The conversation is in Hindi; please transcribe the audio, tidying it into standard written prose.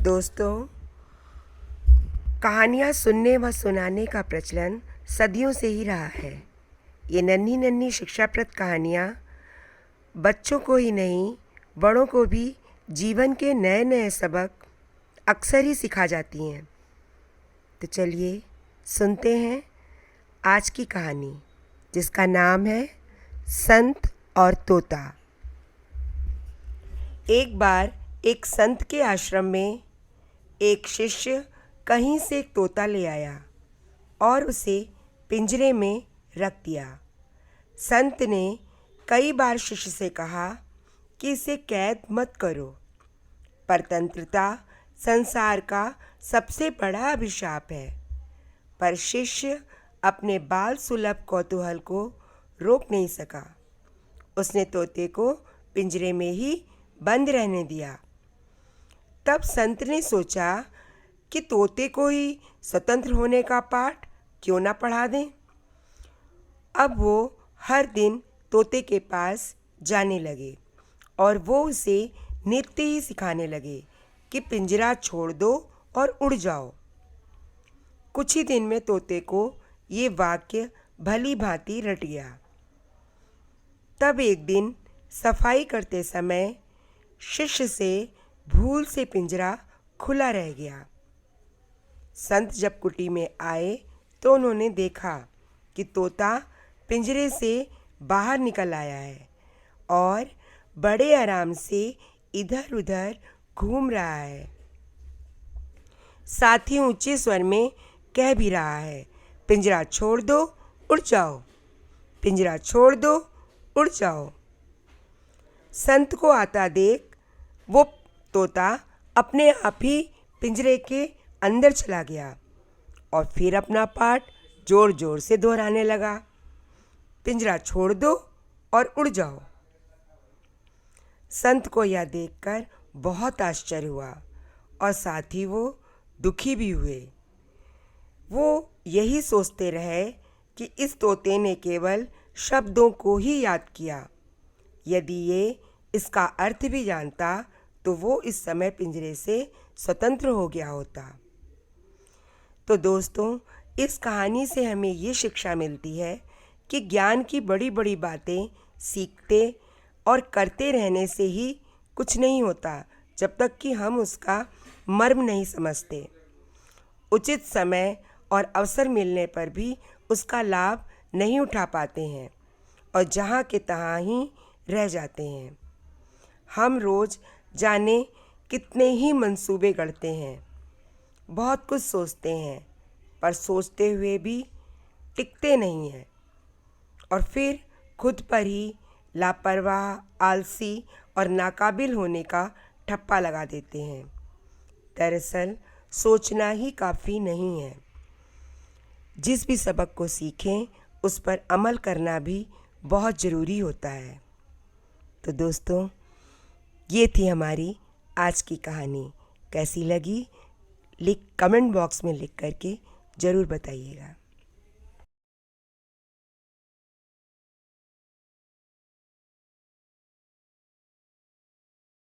दोस्तों, कहानियाँ सुनने व सुनाने का प्रचलन सदियों से ही रहा है। ये नन्ही नन्ही शिक्षाप्रद कहानियाँ बच्चों को ही नहीं, बड़ों को भी जीवन के नए नए सबक अक्सर ही सिखा जाती हैं। तो चलिए सुनते हैं आज की कहानी, जिसका नाम है संत और तोता। एक बार एक संत के आश्रम में एक शिष्य कहीं से एक तोता ले आया और उसे पिंजरे में रख दिया। संत ने कई बार शिष्य से कहा कि इसे कैद मत करो। परतंत्रता संसार का सबसे बड़ा अभिशाप है, पर शिष्य अपने बाल सुलभ कौतूहल को रोक नहीं सका। उसने तोते को पिंजरे में ही बंद रहने दिया। तब संत ने सोचा कि तोते को ही स्वतंत्र होने का पाठ क्यों ना पढ़ा दें। अब वो हर दिन तोते के पास जाने लगे और वो उसे नित्य ही सिखाने लगे कि पिंजरा छोड़ दो और उड़ जाओ। कुछ ही दिन में तोते को ये वाक्य भली भांति रट गया। तब एक दिन सफाई करते समय शिष्य से भूल से पिंजरा खुला रह गया। संत जब कुटी में आए तो उन्होंने देखा कि तोता पिंजरे से बाहर निकल आया है और बड़े आराम से इधर उधर घूम रहा है। साथ ही ऊंचे स्वर में कह भी रहा है, पिंजरा छोड़ दो, उड़ जाओ, पिंजरा छोड़ दो, उड़ जाओ। संत को आता देख वो तोता अपने आप ही पिंजरे के अंदर चला गया और फिर अपना पाठ जोर जोर से दोहराने लगा, पिंजरा छोड़ दो और उड़ जाओ। संत को यह देखकर बहुत आश्चर्य हुआ और साथ ही वो दुखी भी हुए। वो यही सोचते रहे कि इस तोते ने केवल शब्दों को ही याद किया। यदि ये इसका अर्थ भी जानता तो वो इस समय पिंजरे से स्वतंत्र हो गया होता। तो दोस्तों, इस कहानी से हमें ये शिक्षा मिलती है कि ज्ञान की बड़ी बड़ी बातें सीखते और करते रहने से ही कुछ नहीं होता, जब तक कि हम उसका मर्म नहीं समझते। उचित समय और अवसर मिलने पर भी उसका लाभ नहीं उठा पाते हैं और जहाँ के तहाँ ही रह जाते हैं। हम रोज़ जाने कितने ही मंसूबे गढ़ते हैं, बहुत कुछ सोचते हैं, पर सोचते हुए भी टिकते नहीं हैं और फिर खुद पर ही लापरवाह, आलसी और नाकाबिल होने का ठप्पा लगा देते हैं। दरअसल सोचना ही काफ़ी नहीं है। जिस भी सबक को सीखें उस पर अमल करना भी बहुत ज़रूरी होता है। तो दोस्तों, ये थी हमारी आज की कहानी। कैसी लगी कमेंट बॉक्स में लिख करके ज़रूर बताइएगा।